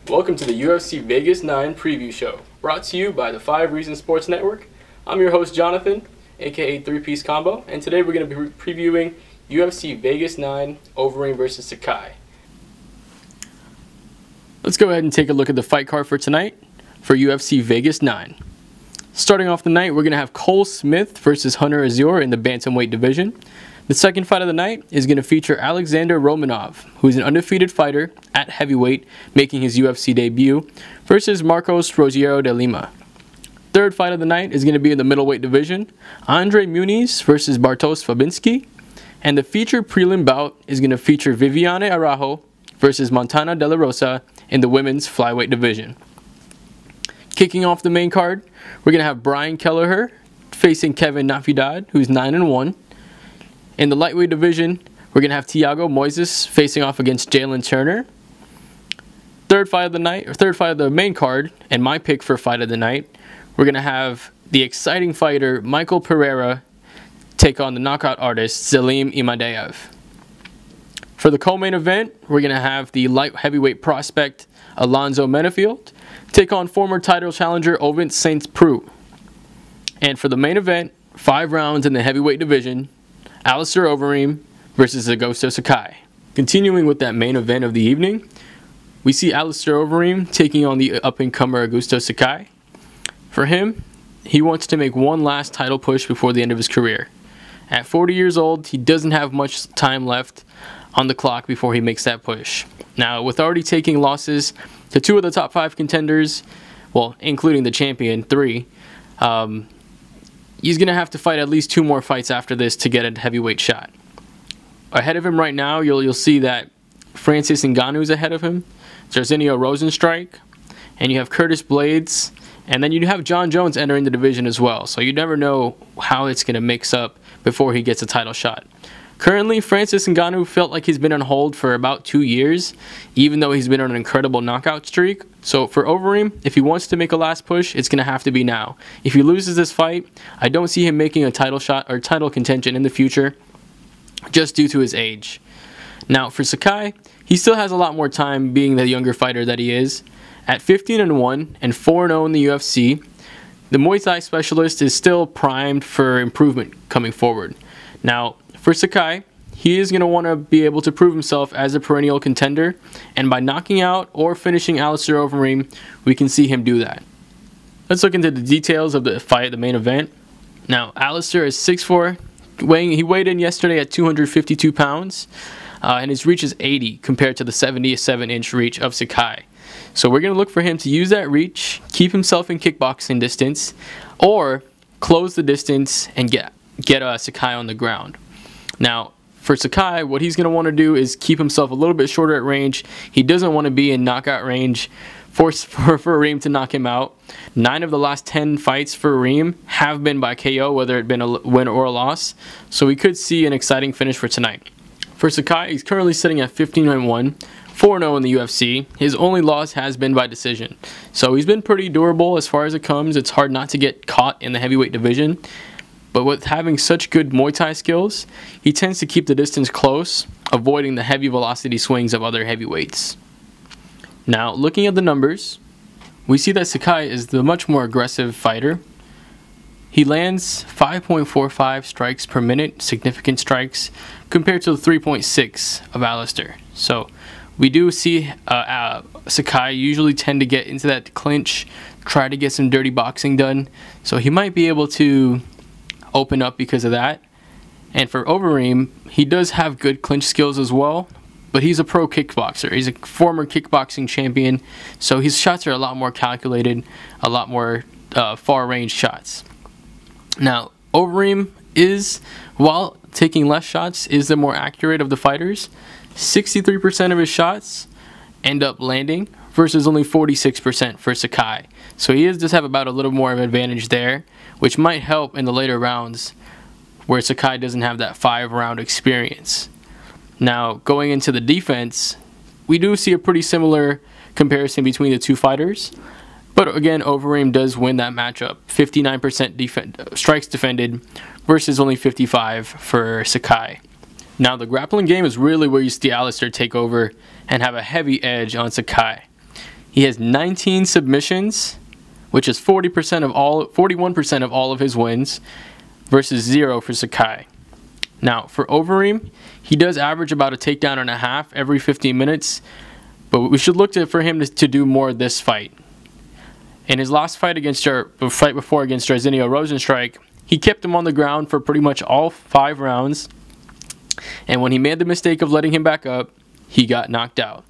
Welcome to the UFC Vegas 9 preview show, brought to you by the 5 Reasons Sports Network. I'm your host Jonathan, aka 3-Piece Combo, and today we're going to be previewing UFC Vegas 9 Overeem vs. Sakai. Let's go ahead and take a look at the fight card for tonight for UFC Vegas 9. Starting off the night, we're going to have Cole Smith versus Hunter Azure in the bantamweight division. The second fight of the night is going to feature Alexander Romanov, who is an undefeated fighter at heavyweight, making his UFC debut, versus Marcos Rogerio de Lima. Third fight of the night is going to be in the middleweight division, Andre Muniz versus Bartos Fabinski. And the featured prelim bout is going to feature Viviane Araujo versus Montana De La Rosa in the women's flyweight division. Kicking off the main card, we're going to have Brian Kelleher facing Kevin Natividad, who's 9-1. In the lightweight division, we're going to have Thiago Moises facing off against Jalen Turner. Third fight of the main card, and my pick for fight of the night, we're going to have the exciting fighter Michael Pereira take on the knockout artist Zelim Imadayev. For the co-main event, we're going to have the light heavyweight prospect Alonzo take on former title challenger Ovince St. Preux. And for the main event, 5 rounds in the heavyweight division, Alistair Overeem versus Augusto Sakai. Continuing with that main event of the evening, we see Alistair Overeem taking on the up-and-comer Augusto Sakai. For him, he wants to make one last title push before the end of his career. At 40 years old, he doesn't have much time left on the clock before he makes that push. Now, with already taking losses to 2 of the top 5 contenders, well, including the champion, 3, he's going to have to fight at least 2 more fights after this to get a heavyweight shot. Ahead of him right now, you'll see that Francis Ngannou's ahead of him. Jairzinho Rozenstruik, and you have Curtis Blades, and then you have John Jones entering the division as well. So you never know how it's going to mix up before he gets a title shot. Currently, Francis Ngannou felt like he's been on hold for about 2 years, even though he's been on an incredible knockout streak. So for Overeem, if he wants to make a last push, it's going to have to be now. If he loses this fight, I don't see him making a title shot or title contention in the future, just due to his age. Now for Sakai, he still has a lot more time being the younger fighter that he is. At 15-1 and 4-0 in the UFC, the Muay Thai specialist is still primed for improvement coming forward. Now, for Sakai, he is going to want to be able to prove himself as a perennial contender, and by knocking out or finishing Alistair Overeem, we can see him do that. Let's look into the details of the fight, the main event. Now, Alistair is 6'4", he weighed in yesterday at 252 pounds, and his reach is 80 compared to the 77-inch reach of Sakai. So we're going to look for him to use that reach, keep himself in kickboxing distance, or close the distance and get Sakai on the ground. Now, for Sakai, what he's going to want to do is keep himself a little bit shorter at range. He doesn't want to be in knockout range for Overeem to knock him out. 9 of the last 10 fights for Overeem have been by KO, whether it been a win or a loss. So we could see an exciting finish for tonight. For Sakai, he's currently sitting at 15-1, 4-0 in the UFC. His only loss has been by decision. So he's been pretty durable as far as it comes. It's hard not to get caught in the heavyweight division. But with having such good Muay Thai skills, he tends to keep the distance close, avoiding the heavy velocity swings of other heavyweights. Now, looking at the numbers, we see that Sakai is the much more aggressive fighter. He lands 5.45 strikes per minute, significant strikes, compared to the 3.6 of Alistair. So we do see Sakai usually tend to get into that clinch, try to get some dirty boxing done. So he might be able to open up because of that. And for Overeem, he does have good clinch skills as well, but he's a pro kickboxer. He's a former kickboxing champion, so his shots are a lot more calculated, a lot more far-range shots. Now, Overeem is, while taking less shots, is the more accurate of the fighters. 63% of his shots end up landing versus only 46% for Sakai. So he does have about a little more of an advantage there, which might help in the later rounds where Sakai doesn't have that 5-round experience. Now, going into the defense, we do see a pretty similar comparison between the two fighters. But again, Overeem does win that matchup. 59% strikes defended versus only 55 for Sakai. Now, the grappling game is really where you see Alistair take over and have a heavy edge on Sakai. He has 19 submissions, which is 41% of all of his wins, versus 0 for Sakai. Now, for Overeem, he does average about a takedown and a half every 15 minutes, but we should look for him to do more this fight. In his last fight against Jairzinho Rozenstruik, he kept him on the ground for pretty much all 5 rounds, and when he made the mistake of letting him back up, he got knocked out.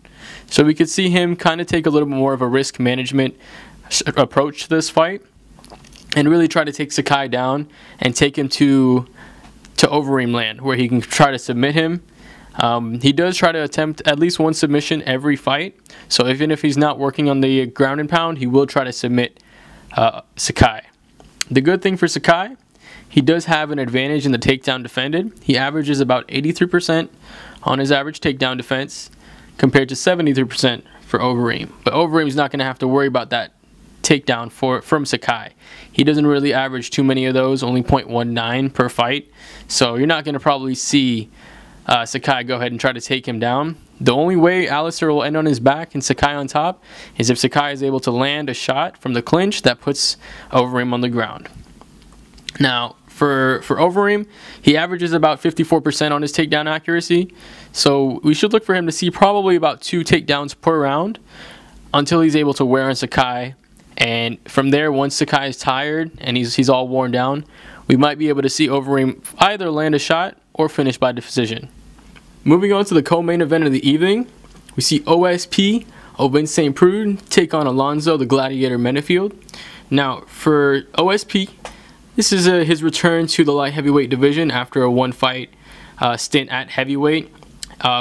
So we could see him kind of take a little bit more of a risk management approach to this fight and really try to take Sakai down and take him to Overeem land, where he can try to submit him. He does try to attempt at least one submission every fight, so even if he's not working on the ground and pound, he will try to submit Sakai. The good thing for Sakai, he does have an advantage in the takedown defended. He averages about 83% on his average takedown defense compared to 73% for Overeem. But Overeem's not going to have to worry about that takedown from Sakai. He doesn't really average too many of those, only 0.19 per fight. So you're not going to probably see Sakai go ahead and try to take him down. The only way Alistair will end on his back and Sakai on top is if Sakai is able to land a shot from the clinch that puts Overeem on the ground. Now, for Overeem, he averages about 54% on his takedown accuracy. So we should look for him to see probably about 2 takedowns per round until he's able to wear on Sakai. And from there, once Sakai is tired and he's all worn down, we might be able to see Overeem either land a shot or finish by decision. Moving on to the co-main event of the evening, we see OSP, Ovince St. Preux, take on Alonzo, the Gladiator Menafield. Now, for OSP, this is his return to the light heavyweight division after a 1-fight stint at heavyweight.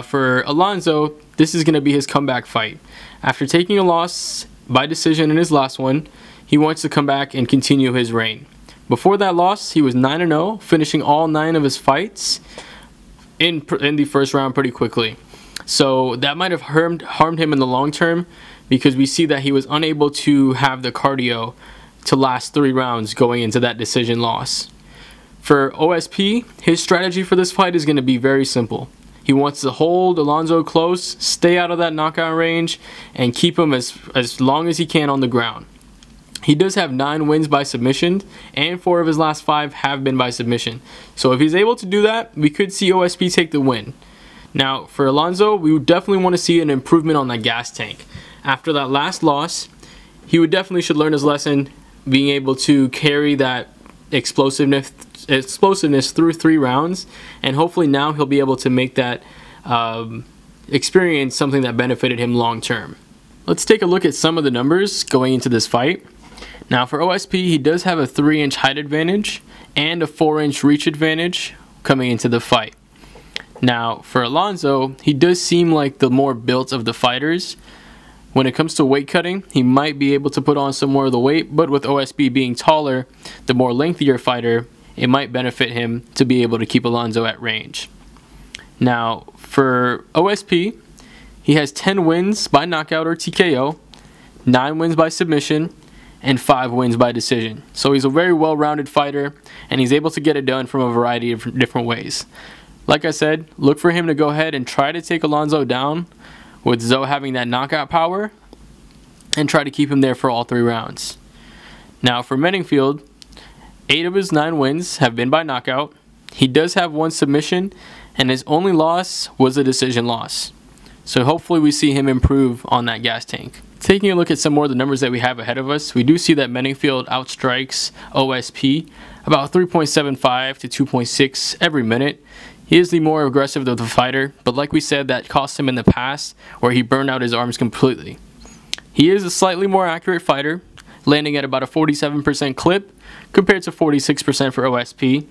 For Alonzo, this is going to be his comeback fight. After taking a loss by decision in his last one, he wants to come back and continue his reign. Before that loss, he was 9-0, finishing all 9 of his fights in the first round pretty quickly. So that might have harmed him in the long term, because we see that he was unable to have the cardio to last 3 rounds going into that decision loss. For OSP, his strategy for this fight is going to be very simple. He wants to hold Alonzo close, stay out of that knockout range, and keep him as long as he can on the ground. He does have 9 wins by submission, and 4 of his last 5 have been by submission. So if he's able to do that, we could see OSP take the win. Now, for Alonzo, we would definitely want to see an improvement on that gas tank. After that last loss, he would definitely should learn his lesson, being able to carry that explosiveness through 3 rounds, and hopefully now he'll be able to make that experience something that benefited him long term. Let's take a look at some of the numbers going into this fight. Now, for OSP, he does have a 3-inch height advantage and a 4-inch reach advantage coming into the fight. Now, for Alonzo, he does seem like the more built of the fighters. When it comes to weight cutting, he might be able to put on some more of the weight, but with OSP being taller, the more lengthier fighter, it might benefit him to be able to keep Alonzo at range. Now, for OSP, he has 10 wins by knockout or TKO, 9 wins by submission, and 5 wins by decision. So he's a very well-rounded fighter, and he's able to get it done from a variety of different ways. Like I said, look for him to go ahead and try to take Alonzo down, with Zo having that knockout power, and try to keep him there for all 3 rounds. Now, for Menafield, 8 of his 9 wins have been by knockout. He does have 1 submission, and his only loss was a decision loss. So hopefully we see him improve on that gas tank. Taking a look at some more of the numbers that we have ahead of us, we do see that Menafield outstrikes OSP about 3.75 to 2.6 every minute. He is the more aggressive of the fighter, but like we said, that cost him in the past where he burned out his arms completely. He is a slightly more accurate fighter, landing at about a 47% clip compared to 46% for OSP.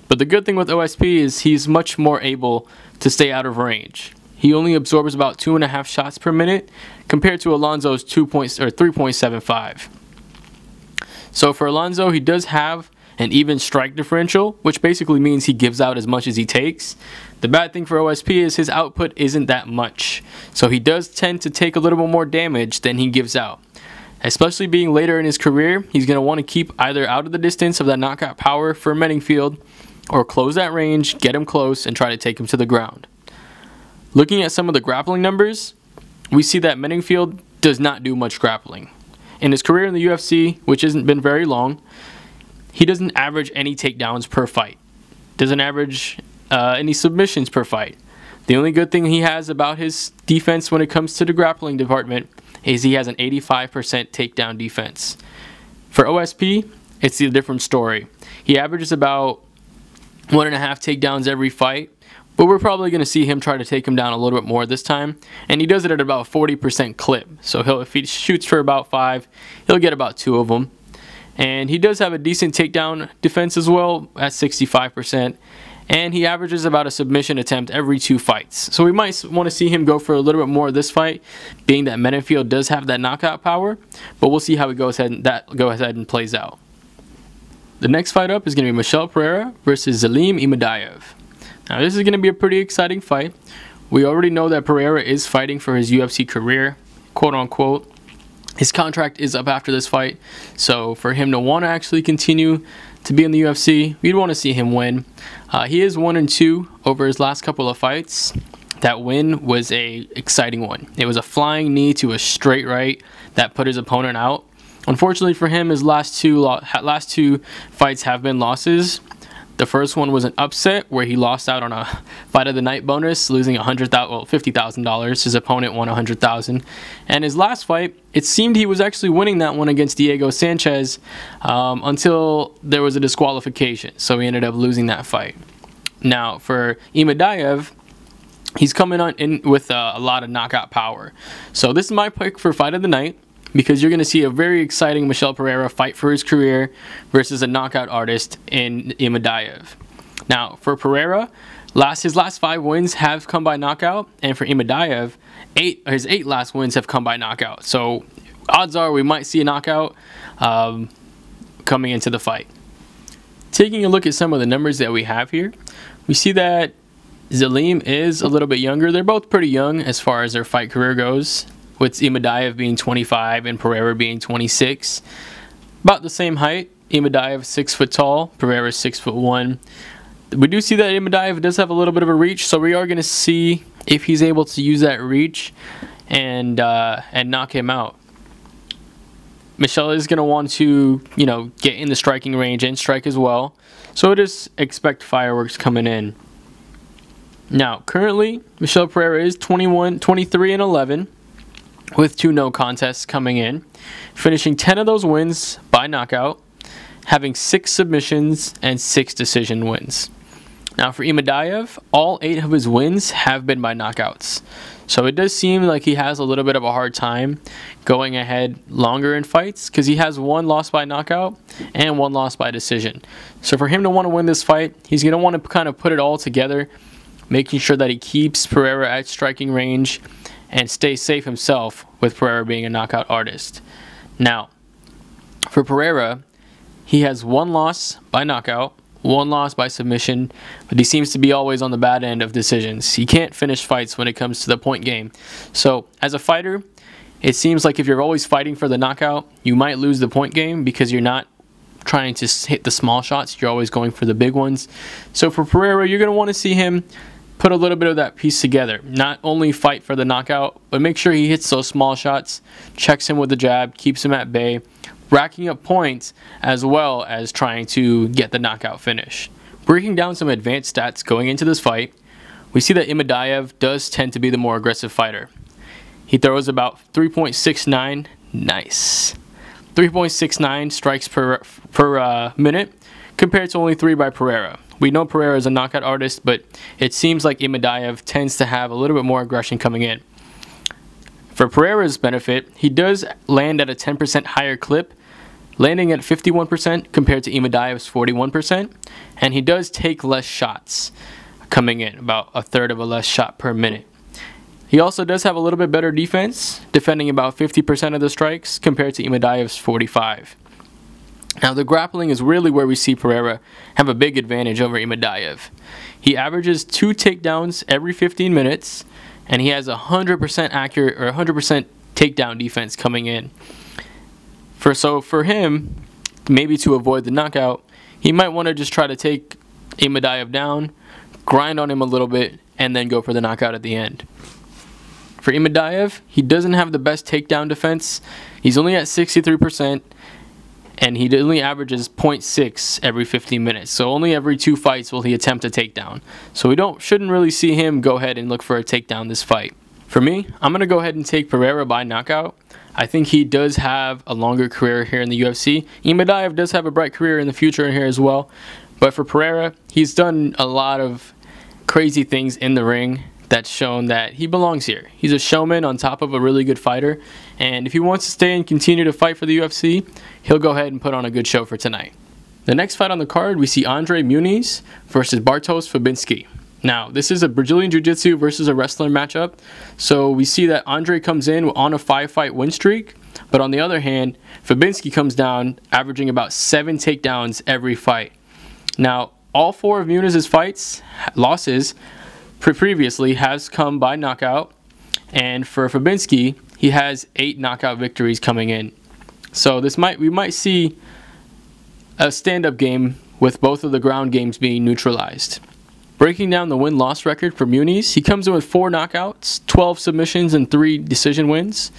But the good thing with OSP is he's much more able to stay out of range. He only absorbs about 2.5 shots per minute compared to Alonzo's 3.75. So for Alonzo, he does have an even strike differential, which basically means he gives out as much as he takes. The bad thing for OSP is his output isn't that much. So he does tend to take a little bit more damage than he gives out. Especially being later in his career, he's going to want to keep either out of the distance of that knockout power for Menafield, or close that range, get him close, and try to take him to the ground. Looking at some of the grappling numbers, we see that Menafield does not do much grappling. In his career in the UFC, which hasn't been very long, he doesn't average any takedowns per fight. Doesn't average any submissions per fight. The only good thing he has about his defense when it comes to the grappling department is he has an 85% takedown defense. For OSP, it's a different story. He averages about 1.5 takedowns every fight, but we're probably going to see him try to take him down a little bit more this time, and he does it at about 40% clip. So if he shoots for about 5, he'll get about 2 of them. And he does have a decent takedown defense as well at 65%. And he averages about a submission attempt every 2 fights. So we might want to see him go for a little bit more this fight, being that Menenfield does have that knockout power. But we'll see how he goes ahead and plays out. The next fight up is going to be Michel Pereira versus Zelim Imadayev. Now this is going to be a pretty exciting fight. We already know that Pereira is fighting for his UFC career, quote unquote. His contract is up after this fight, so for him to want to actually continue to be in the UFC, we'd want to see him win. He is 1-2 over his last couple of fights. That win was a exciting one. It was a flying knee to a straight right that put his opponent out. Unfortunately for him, his last two fights have been losses. The first one was an upset where he lost out on a fight of the night bonus, losing $50,000. His opponent won $100,000. And his last fight, it seemed he was actually winning that one against Diego Sanchez until there was a disqualification. So he ended up losing that fight. Now for Imadayev, he's coming in with a lot of knockout power. So this is my pick for fight of the night, because you're going to see a very exciting Michel Pereira fight for his career versus a knockout artist in Imadayev. Now, for Pereira, his last 5 wins have come by knockout, and for Imadayev, his 8 last wins have come by knockout. So, odds are we might see a knockout coming into the fight. Taking a look at some of the numbers that we have here, we see that Zelim is a little bit younger. They're both pretty young as far as their fight career goes, with Imadayev being 25 and Pereira being 26. About the same height. Imadayev 6 foot tall, Pereira 6'1". We do see that Imadayev does have a little bit of a reach, so we are going to see if he's able to use that reach and knock him out. Michel is going to want to, get in the striking range and strike as well. So just expect fireworks coming in. Now, currently, Michel Pereira is 23-11. With 2 no contests coming in, finishing 10 of those wins by knockout, having 6 submissions and 6 decision wins. Now for Imadayev, all 8 of his wins have been by knockouts. So it does seem like he has a little bit of a hard time going ahead longer in fights, because he has 1 loss by knockout and 1 loss by decision. So for him to want to win this fight, he's going to want to kind of put it all together, making sure that he keeps Pereira at striking range and stay safe himself, with Pereira being a knockout artist. Now, for Pereira, he has 1 loss by knockout, 1 loss by submission, but he seems to be always on the bad end of decisions. He can't finish fights when it comes to the point game. So, as a fighter, it seems like if you're always fighting for the knockout, you might lose the point game because you're not trying to hit the small shots. You're always going for the big ones. So for Pereira, you're going to want to see him put a little bit of that piece together. Not only fight for the knockout, but make sure he hits those small shots, checks him with the jab, keeps him at bay, racking up points as well as trying to get the knockout finish. Breaking down some advanced stats going into this fight, we see that Imadayev does tend to be the more aggressive fighter. He throws about 3.69, nice, 3.69 strikes per minute, compared to only 3 by Pereira. We know Pereira is a knockout artist, but it seems like Imadayev tends to have a little bit more aggression coming in. For Pereira's benefit, he does land at a 10% higher clip, landing at 51% compared to Imadayev's 41%, and he does take less shots coming in, about 1/3 of a less shot per minute. He also does have a little bit better defense, defending about 50% of the strikes compared to Imadayev's 45%. Now, the grappling is really where we see Pereira have a big advantage over Imadayev. He averages 2 takedowns every 15 minutes, and he has 100% accurate or 100% takedown defense coming in. So for him, maybe to avoid the knockout, he might want to just try to take Imadayev down, grind on him a little bit, and then go for the knockout at the end. For Imadayev, he doesn't have the best takedown defense. He's only at 63%, and he only averages 0.6 every 15 minutes. So only every 2 fights will he attempt a takedown. So we shouldn't really see him go ahead and look for a takedown this fight. For me, I'm going to go ahead and take Pereira by knockout. I think he does have a longer career here in the UFC. Imadayev does have a bright career in the future in here as well. But for Pereira, he's done a lot of crazy things in the ring that's shown that he belongs here. He's a showman on top of a really good fighter. And if he wants to stay and continue to fight for the UFC, he'll go ahead and put on a good show for tonight. The next fight on the card, we see Munhoz versus Bartos Fabinski. Now, this is a Brazilian Jiu-Jitsu versus a wrestler matchup. So we see that Andre comes in on a 5-fight win streak. But on the other hand, Fabinski comes down averaging about 7 takedowns every fight. Now, all 4 of Munhoz's losses previously has come by knockout. And for Fabinski, he has 8 knockout victories coming in. So we might see a stand-up game with both of the ground games being neutralized. Breaking down the win-loss record for Munhoz, he comes in with 4 knockouts, 12 submissions, and 3 decision wins.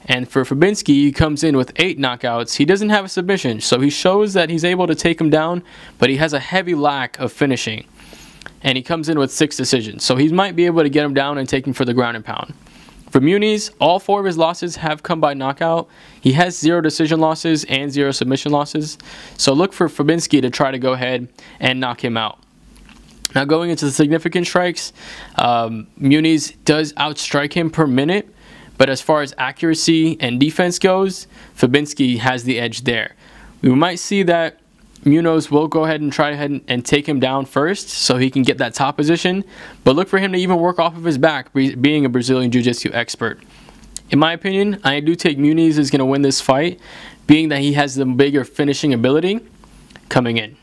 And for Fabinski, he comes in with 8 knockouts. He doesn't have a submission, so he shows that he's able to take him down, but he has a heavy lack of finishing. And he comes in with 6 decisions, so he might be able to get him down and take him for the ground and pound. For Munhoz, all 4 of his losses have come by knockout. He has 0 decision losses and 0 submission losses. So look for Fabinski to try to go ahead and knock him out. Now going into the significant strikes, Munhoz does outstrike him per minute, but as far as accuracy and defense goes, Fabinski has the edge there. We might see that Munhoz will go ahead and try and take him down first so he can get that top position, but look for him to even work off of his back, being a Brazilian Jiu-Jitsu expert. In my opinion, I do take Munhoz is going to win this fight, being that he has the bigger finishing ability coming in.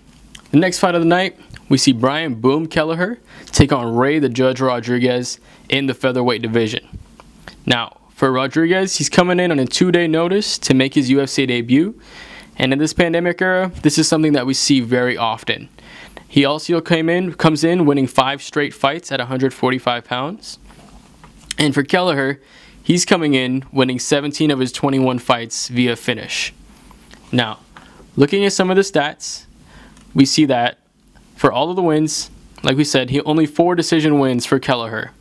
The next fight of the night, we see Brian Boom Kelleher take on Ray the Judge Rodriguez in the featherweight division. Now, for Rodriguez, he's coming in on a 2-day notice to make his UFC debut. And in this pandemic era, this is something that we see very often. He also comes in winning 5 straight fights at 145 pounds. And for Kelleher, he's coming in winning 17 of his 21 fights via finish. Now, looking at some of the stats, we see that for all of the wins, like we said, he only 4 decision wins for Kelleher.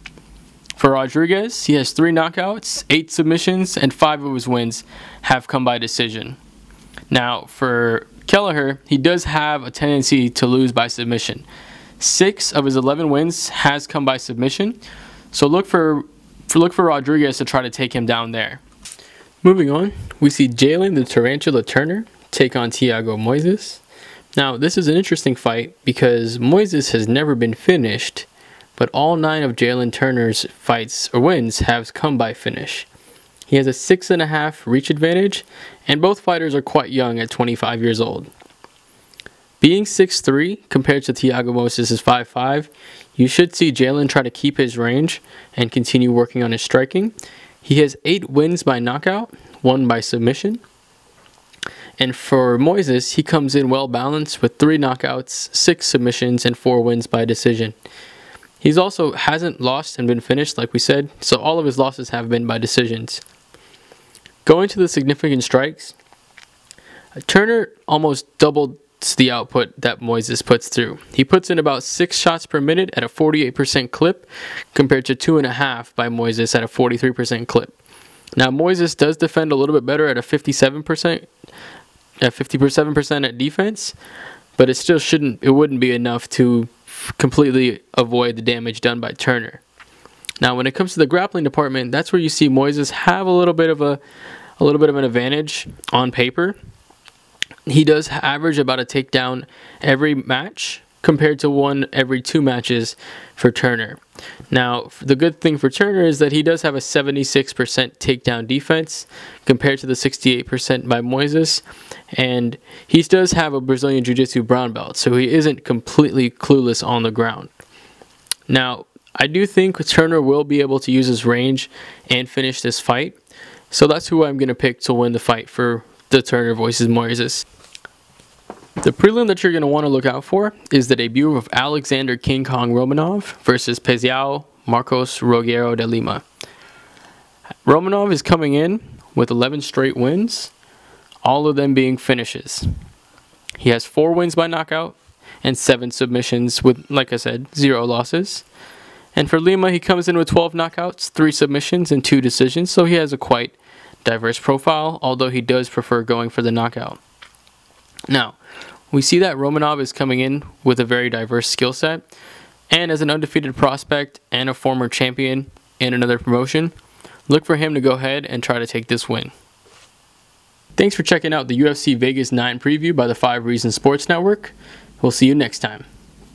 For Rodriguez, he has 3 knockouts, 8 submissions, and 5 of his wins have come by decision. Now, for Kelleher, he does have a tendency to lose by submission. 6 of his 11 wins has come by submission, so look for Rodriguez to try to take him down there. Moving on, we see Jalen the Tarantula Turner take on Thiago Moises. Now, this is an interesting fight because Moises has never been finished, but all 9 of Jalen Turner's fights or wins have come by finish. He has a 6.5 reach advantage, and both fighters are quite young at 25 years old. Being 6'3" compared to Thiago Moises' 5'5", you should see Jalen try to keep his range and continue working on his striking. He has 8 wins by knockout, 1 by submission. And for Moises, he comes in well balanced with 3 knockouts, 6 submissions, and 4 wins by decision. He's also hasn't lost and been finished, like we said, so all of his losses have been by decisions. Going to the significant strikes, Turner almost doubled the output that Moises puts through. He puts in about 6 shots per minute at a 48% clip compared to 2.5 by Moises at a 43% clip. Now Moises does defend a little bit better at a 57%, at 57% at defense, but it wouldn't be enough to completely avoid the damage done by Turner. Now when it comes to the grappling department, that's where you see Moises have a little bit of an advantage on paper. He does average about a takedown every match compared to 1 every 2 matches for Turner. Now, the good thing for Turner is that he does have a 76% takedown defense compared to the 68% by Moises, and he does have a Brazilian Jiu-Jitsu brown belt, so he isn't completely clueless on the ground. Now, I do think Turner will be able to use his range and finish this fight, so that's who I'm going to pick to win the fight for the Turner versus Moises. The prelim that you're going to want to look out for is the debut of Alexander King Kong Romanov versus Peziao Marcos Roguero de Lima. Romanov is coming in with 11 straight wins, all of them being finishes. He has 4 wins by knockout and 7 submissions with, like I said, 0 losses. And for Lima, he comes in with 12 knockouts, 3 submissions, and 2 decisions, so he has a quite diverse profile, although he does prefer going for the knockout. Now, we see that Romanov is coming in with a very diverse skill set, and as an undefeated prospect and a former champion in another promotion, look for him to go ahead and try to take this win. Thanks for checking out the UFC Vegas 9 preview by the 5 Reasons Sports Network. We'll see you next time.